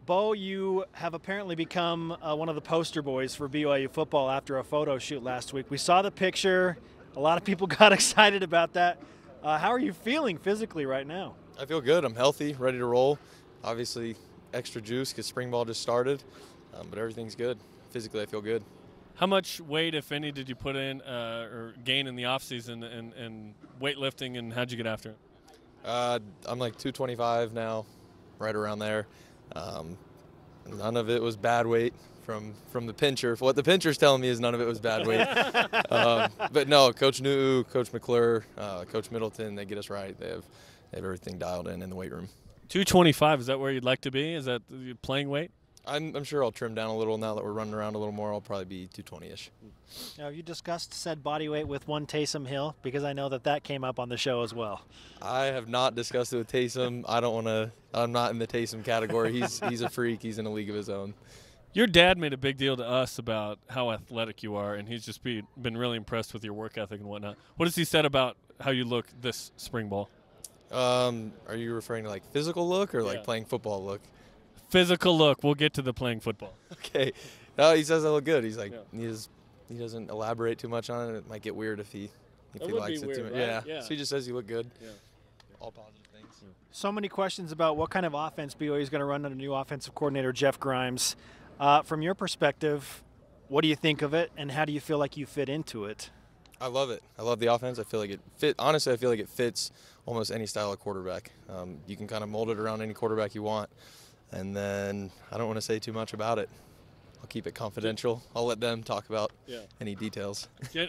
Beau, you have apparently become one of the poster boys for BYU football after a photo shoot last week. We saw the picture. A lot of people got excited about that. How are you feeling physically right now? I feel good. I'm healthy, ready to roll. Obviously, extra juice because spring ball just started, but everything's good. Physically, I feel good. How much weight, if any, did you put in or gain in the offseason and weightlifting, and how'd you get after it? I'm like 225 now, right around there. None of it was bad weight from the pincher. What the pincher's telling me is none of it was bad weight. But no, Coach Newt, Coach McClure, Coach Middleton, they get us right. They have everything dialed in the weight room. 225, is that where you'd like to be? Is that playing weight? I'm sure I'll trim down a little now that we're running around a little more. I'll probably be 220-ish. Now, have you discussed said body weight with one Taysom Hill? Because I know that came up on the show as well. I have not discussed it with Taysom. I'm not in the Taysom category. He's a freak. He's in a league of his own. Your dad made a big deal to us about how athletic you are, and he's just been really impressed with your work ethic and whatnot. What has he said about how you look this spring ball? Are you referring to like physical look or like playing football look? Physical look. We'll get to the playing football. Okay. No, he says I look good. He's like, he doesn't elaborate too much on it. It might get weird if he likes it too much. Right? Yeah. So he just says you look good. Yeah. All positive things. So many questions about what kind of offense BYU is going to run under new offensive coordinator Jeff Grimes. From your perspective, what do you think of it, and how do you feel like you fit into it? I love it. I love the offense. I feel like it fit. Honestly, I feel like it fits almost any style of quarterback. You can kind of mold it around any quarterback you want. And then I don't want to say too much about it. I'll keep it confidential. I'll let them talk about any details.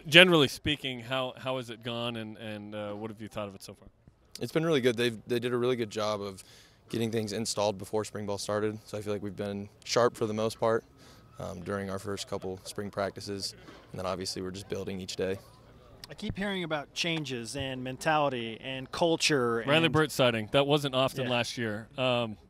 Generally speaking, how has it gone, and what have you thought of it so far? It's been really good. They did a really good job of getting things installed before spring ball started. So I feel like we've been sharp for the most part during our first couple spring practices. And then obviously we're just building each day. I keep hearing about changes and mentality and culture. Riley Burt sighting. That wasn't often last year.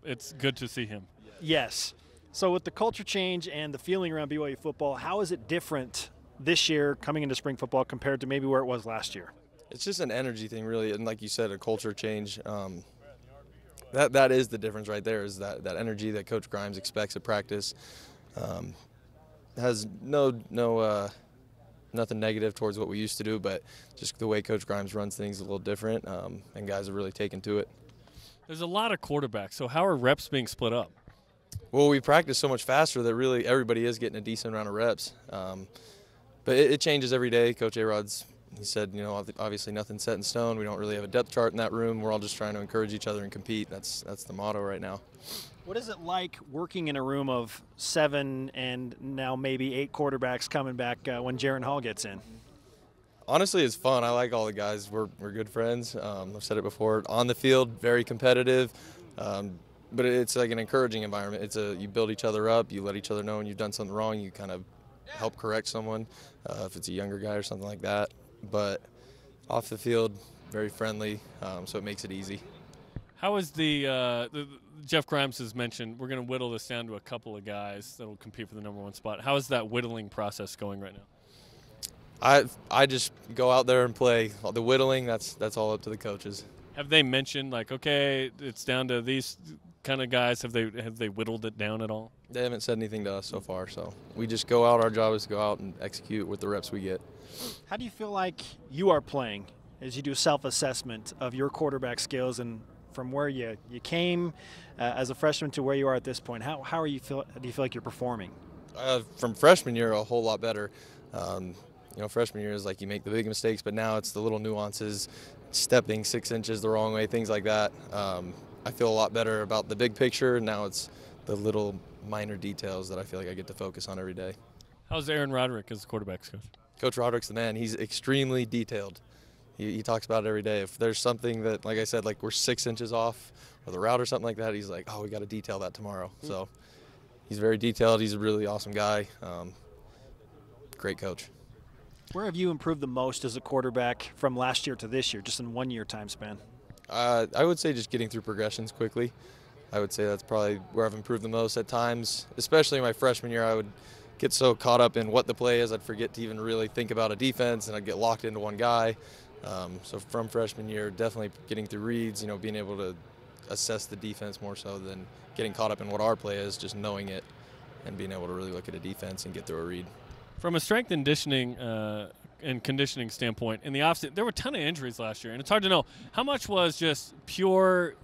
It's good to see him. Yes. So with the culture change and the feeling around BYU football, how is it different this year coming into spring football compared to maybe where it was last year? It's just an energy thing, really. And like you said, a culture change. That is the difference right there, is that energy that Coach Grimes expects at practice. Has nothing negative towards what we used to do, but just the way Coach Grimes runs things is a little different, and guys are really taken to it. There's a lot of quarterbacks, so how are reps being split up? Well, we practice so much faster that really everybody is getting a decent amount of reps. But it changes every day. Coach A-Rod's, he said, obviously nothing's set in stone. We don't really have a depth chart in that room. We're all just trying to encourage each other and compete. That's the motto right now. What is it like working in a room of 7 and now maybe 8 quarterbacks coming back when Jaron Hall gets in? Honestly, it's fun. I like all the guys. We're good friends. I've said it before. On the field, very competitive, but it's like an encouraging environment. You build each other up. You let each other know when you've done something wrong. You kind of help correct someone if it's a younger guy or something like that. But off the field, very friendly, so it makes it easy. How is the Jeff Grimes has mentioned we're going to whittle this down to a couple of guys that will compete for the #1 spot. How is that whittling process going right now? I just go out there and play. The whittling, that's all up to the coaches. Have they mentioned, like, okay, it's down to these kind of guys? Have they whittled it down at all? They haven't said anything to us so far, so we just go out. Our job is to go out and execute with the reps we get. How do you feel like you are playing as you do self-assessment of your quarterback skills and from where you came as a freshman to where you are at this point? How do you feel like you're performing? From freshman year, a whole lot better. Freshman year is like you make the big mistakes, but now it's the little nuances, stepping 6 inches the wrong way, things like that. I feel a lot better about the big picture. Now it's the little minor details that I feel like I get to focus on every day. How's Aaron Roderick as quarterback's coach? Coach Roderick's the man. He's extremely detailed. He talks about it every day. If there's something that, like I said, like we're 6 inches off or the route or something like that, he's like, oh, we got to detail that tomorrow. So he's very detailed. He's a really awesome guy. Great coach. Where have you improved the most as a quarterback from last year to this year, just in 1 year time span? I would say just getting through progressions quickly. I would say that's probably where I've improved the most at times, especially my freshman year. I would get so caught up in what the play is, I'd forget to even really think about a defense, and I'd get locked into one guy. So from freshman year, definitely getting through reads, being able to assess the defense more so than getting caught up in what our play is, just knowing it and being able to really look at a defense and get through a read. From a strength and conditioning standpoint, in the offseason, there were a ton of injuries last year, and it's hard to know how much was just pure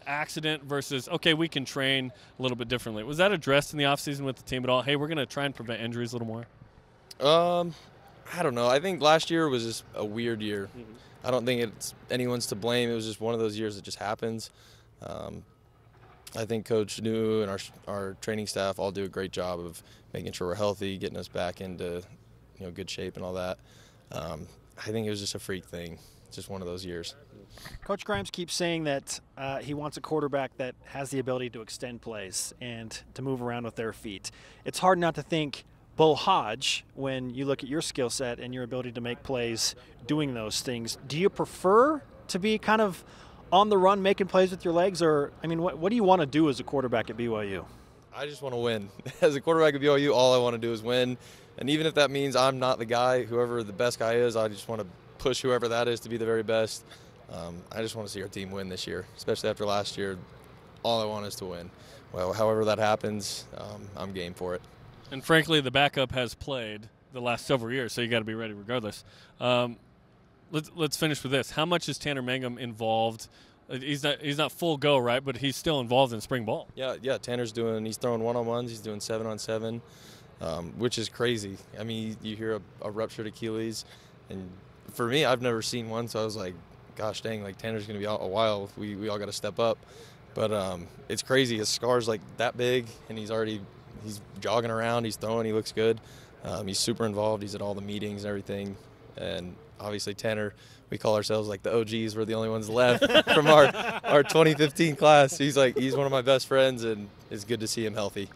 accident versus, okay, we can train a little bit differently. Was that addressed in the offseason with the team at all? Hey, we're going to try and prevent injuries a little more? I don't know. I think last year was just a weird year. I don't think it's anyone's to blame. It was just one of those years that just happens. I think Coach New and our training staff all do a great job of making sure we're healthy, getting us back into good shape and all that. I think it was just a freak thing. It's just one of those years. Coach Grimes keeps saying that he wants a quarterback that has the ability to extend plays and to move around with their feet. It's hard not to think Beau Hoge when you look at your skill set and your ability to make plays doing those things. Do you prefer to be kind of on the run making plays with your legs, or, I mean, what do you want to do as a quarterback at BYU? I just want to win. As a quarterback at BYU, all I want to do is win. And even if that means I'm not the guy, whoever the best guy is, I just want to push whoever that is to be the very best. I just want to see our team win this year, especially after last year. All I want is to win. Well, however that happens, I'm game for it. And frankly, the backup has played the last several years, so you got to be ready regardless. Let's finish with this. How much is Tanner Mangum involved? He's not full go, right? But he's still involved in spring ball. Yeah. Tanner's he's throwing 1-on-1s. He's doing 7-on-7, which is crazy. I mean, you hear a ruptured Achilles, and for me, I've never seen one, so I was like, gosh dang, like Tanner's going to be out a while. We all got to step up. But it's crazy. His scar's like that big, and he's jogging around. He's throwing. He looks good. He's super involved. He's at all the meetings and everything. And obviously Tanner, we call ourselves like the OGs. We're the only ones left from our 2015 class. He's one of my best friends, and it's good to see him healthy.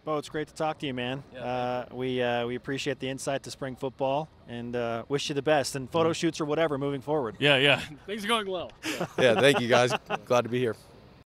Beau, it's great to talk to you, man. Yeah, we appreciate the insight to spring football, and wish you the best, and photo shoots or whatever moving forward. Yeah. Things are going well. Yeah, thank you guys. Glad to be here.